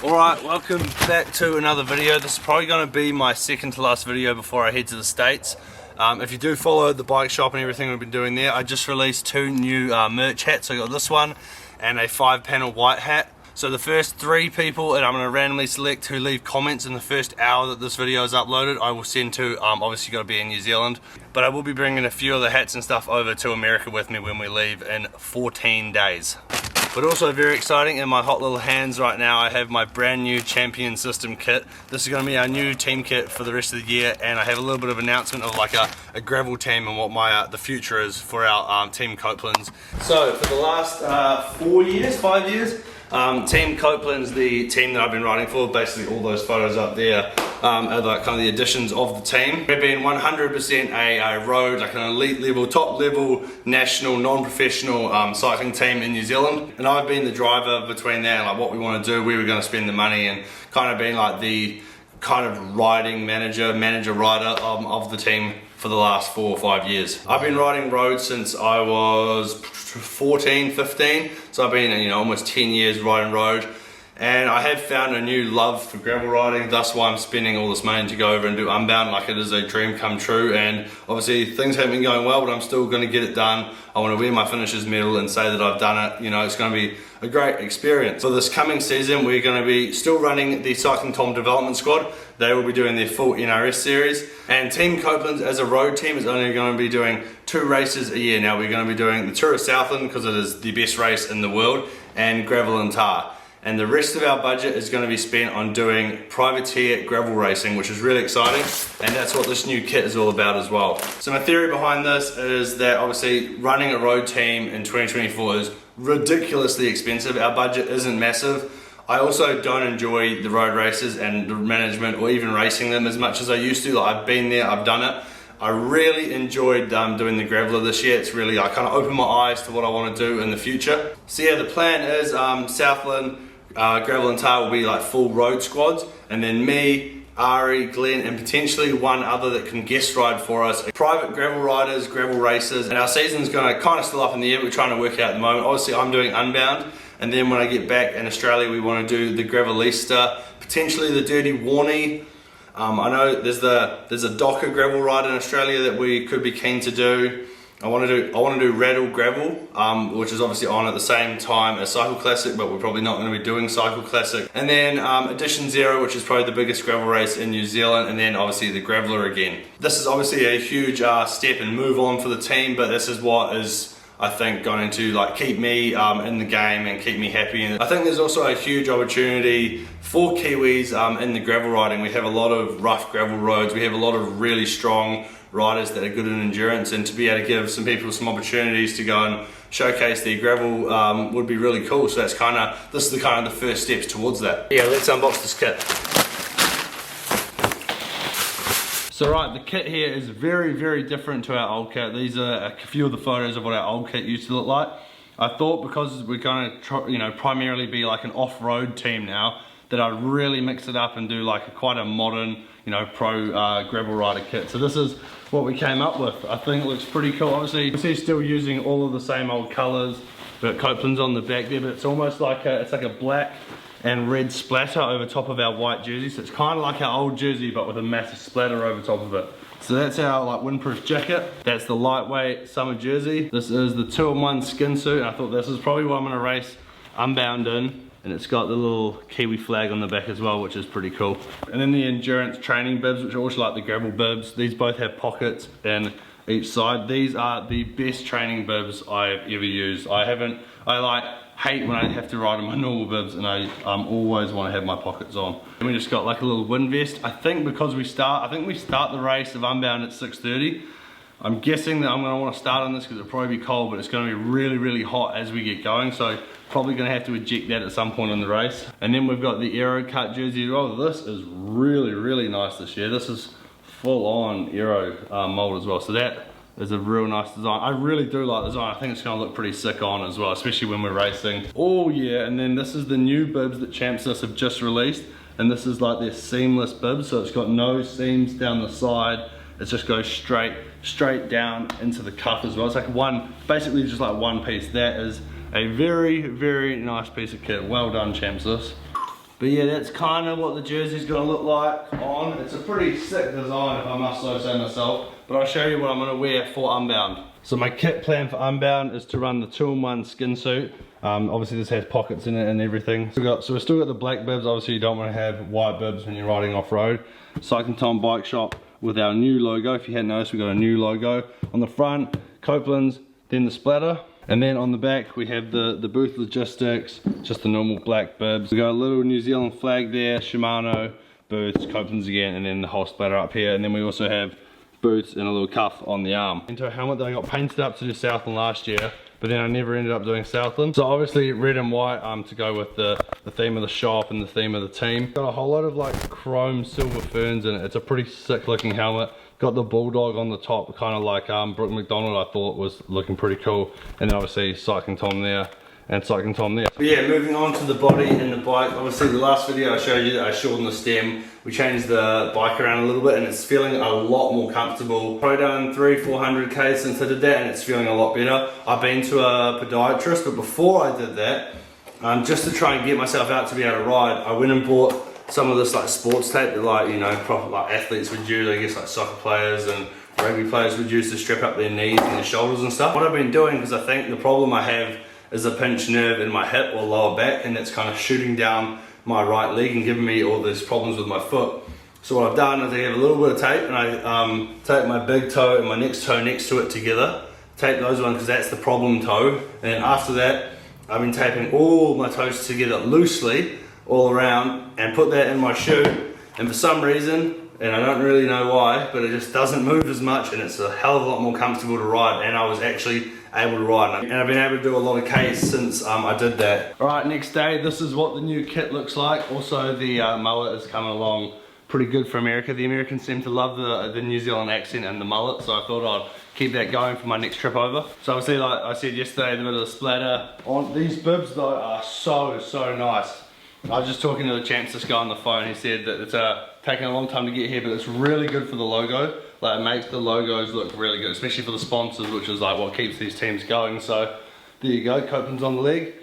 Alright, welcome back to another video. This is probably going to be my second to last video before I head to the States. If you do follow the bike shop and everything we've been doing there, I just released two new merch hats. I got this one and a 5-panel white hat. So the first 3 people that I'm going to randomly select who leave comments in the first hour that this video is uploaded, I will send to, obviously got to be in New Zealand, but I will be bringing a few of the hats and stuff over to America with me when we leave in 14 days. But also very exciting, in my hot little hands right now I have my brand new Champion System kit. This is going to be our new team kit for the rest of the year, and I have a little bit of announcement of like a gravel team and what my the future is for our team Couplands. So for the last 5 years, Team Couplands, the team that I've been riding for, basically all those photos up there are like kind of the additions of the team. We've been 100% a road, like an elite level, top level, national, non-professional cycling team in New Zealand. And I've been the driver between that and like what we want to do, where we're going to spend the money, and kind of being like the kind of riding manager rider of the team for the last 4 or 5 years. I've been riding roads since I was 14, 15, so I've been almost 10 years riding road, and I have found a new love for gravel riding. That's why I'm spending all this money to go over and do Unbound. Like, it is a dream come true, and obviously things haven't been going well, but I'm still going to get it done. I want to wear my finisher's medal and say that I've done it. It's going to be a great experience. For this coming season, we're going to be still running the CyclingTom development squad. They will be doing their full NRS series, and Team Couplands as a road team is only going to be doing 2 races a year. Now we're going to be doing the Tour of Southland because it is the best race in the world, and gravel and tar. And the rest of our budget is going to be spent on doing privateer gravel racing, which is really exciting, and that's what this new kit is all about as well. So my theory behind this is that obviously running a road team in 2024 is ridiculously expensive. Our budget isn't massive. I also don't enjoy the road races and the management or even racing them as much as I used to. Like, I've been there, I've done it. I really enjoyed doing the graveler this year. It's really, I kind of opened my eyes to what I want to do in the future. So yeah, the plan is Southland, gravel and tar will be like full road squads, and then me, Ari, Glenn, and potentially one other that can guest ride for us. Private gravel riders, gravel racers, and our season's going to kind of still up in the air. We're trying to work it out at the moment. Obviously I'm doing Unbound, and then when I get back in Australia we want to do the Gravelista, potentially the Dirty Warnie. I know there's a Docker gravel ride in Australia that we could be keen to do. I want to do Rattle Gravel, which is obviously on at the same time as Cycle Classic, but we're probably not going to be doing Cycle Classic. And then Edition Zero, which is probably the biggest gravel race in New Zealand, and then obviously the Graveler again. This is obviously a huge step and move on for the team, but this is what is, I think, going to like keep me in the game and keep me happy. And I think there's also a huge opportunity for Kiwis in the gravel riding. We have a lot of rough gravel roads. We have a lot of really strong riders that are good in endurance, and to be able to give some people some opportunities to go and showcase their gravel would be really cool. So that's this is the first steps towards that. Yeah, let's unbox this kit. So right, the kit here is very, very different to our old kit. These are a few of the photos of what our old kit used to look like. I thought because we're going to primarily be like an off-road team now, that I'd really mix it up and do like quite a modern, pro gravel rider kit. So this is what we came up with. I think it looks pretty cool. Obviously still using all of the same old colors. We've got Couplands on the back there, but it's almost like it's like a black and red splatter over top of our white jersey. So it's kind of like our old jersey, but with a massive splatter over top of it. So that's our like windproof jacket. That's the lightweight summer jersey. This is the 2-in-1 skin suit, and I thought this is probably what I'm gonna race Unbound in. And it's got the little Kiwi flag on the back as well, which is pretty cool. And then the endurance training bibs, which are also like the gravel bibs. These both have pockets in each side. These are the best training bibs I've ever used. I hate when I have to ride in my normal bibs, and I always want to have my pockets on. And we just got like a little wind vest. I think because we start the race of Unbound at 6:30. I'm guessing that I'm going to want to start on this because it'll probably be cold, but it's going to be really, really hot as we get going. So probably going to have to eject that at some point in the race. And then we've got the Aero cut jersey as well. This is really, really nice this year. This is full on Aero mold as well. So that is a real nice design. I really do like the design. I think it's going to look pretty sick on as well, especially when we're racing. Oh yeah, and then this is the new bibs that Champsys have just released. And this is like their seamless bib. So it's got no seams down the side. It just goes straight down into the cuff as well. It's like basically just like one piece. That is a very, very nice piece of kit. Well done, Champsys. But yeah, that's kind of what the jersey's going to look like on. It's a pretty sick design if I must so say myself. But I'll show you what I'm going to wear for Unbound. So my kit plan for Unbound is to run the 2-in-1 skin suit. Obviously this has pockets in it and everything. So we've still got the black bibs. Obviously you don't want to have white bibs when you're riding off-road. CyclingTom bike shop with our new logo. If you hadn't noticed, we've got a new logo. On the front, Couplands, then the splatter. And then on the back we have the booth logistics, just the normal black bibs. We got a little New Zealand flag there, Shimano, booths, Couplands again, and then the whole splatter up here. And then we also have boots and a little cuff on the arm. Into a helmet that I got painted up to do Southland last year, but then I never ended up doing Southland. So obviously red and white to go with the theme of the shop and the theme of the team. Got a whole lot of like chrome silver ferns in it. It's a pretty sick looking helmet. Got the bulldog on the top, kind of like Brooke McDonald I thought was looking pretty cool. And then obviously CyclingTom there and CyclingTom there. But yeah, moving on to the body and the bike. Obviously the last video I showed you that I shortened the stem. We changed the bike around a little bit and it's feeling a lot more comfortable. Probably done 300-400 k since I did that and it's feeling a lot better. I've been to a podiatrist, but before I did that, just to try and get myself out to be able to ride, I went and bought some of this like sports tape that like, you know, proper like athletes would use, I guess like soccer players and rugby players would use to strap up their knees and their shoulders and stuff. What I've been doing, because I think the problem I have is a pinched nerve in my hip or lower back, and it's kind of shooting down my right leg and giving me all these problems with my foot. So what I've done is I have a little bit of tape and I tape my big toe and my next toe next to it together. Tape those ones because that's the problem toe. And then after that, I've been taping all my toes together loosely all around and put that in my shoe, and for some reason, and I don't really know why, but it just doesn't move as much and it's a hell of a lot more comfortable to ride, and I was actually able to ride, and I've been able to do a lot of Ks since I did that. Alright, next day, this is what the new kit looks like. Also the mullet is coming along pretty good for America. The Americans seem to love the New Zealand accent and the mullet, so I thought I'd keep that going for my next trip over. So obviously, like I said yesterday, the bit of the splatter on these bibs though are so nice. I was just talking to the champs, this guy on the phone. He said that it's taken a long time to get here, but it's really good for the logo. Like it makes the logos look really good, especially for the sponsors, which is like what keeps these teams going. So there you go, Couplands on the leg.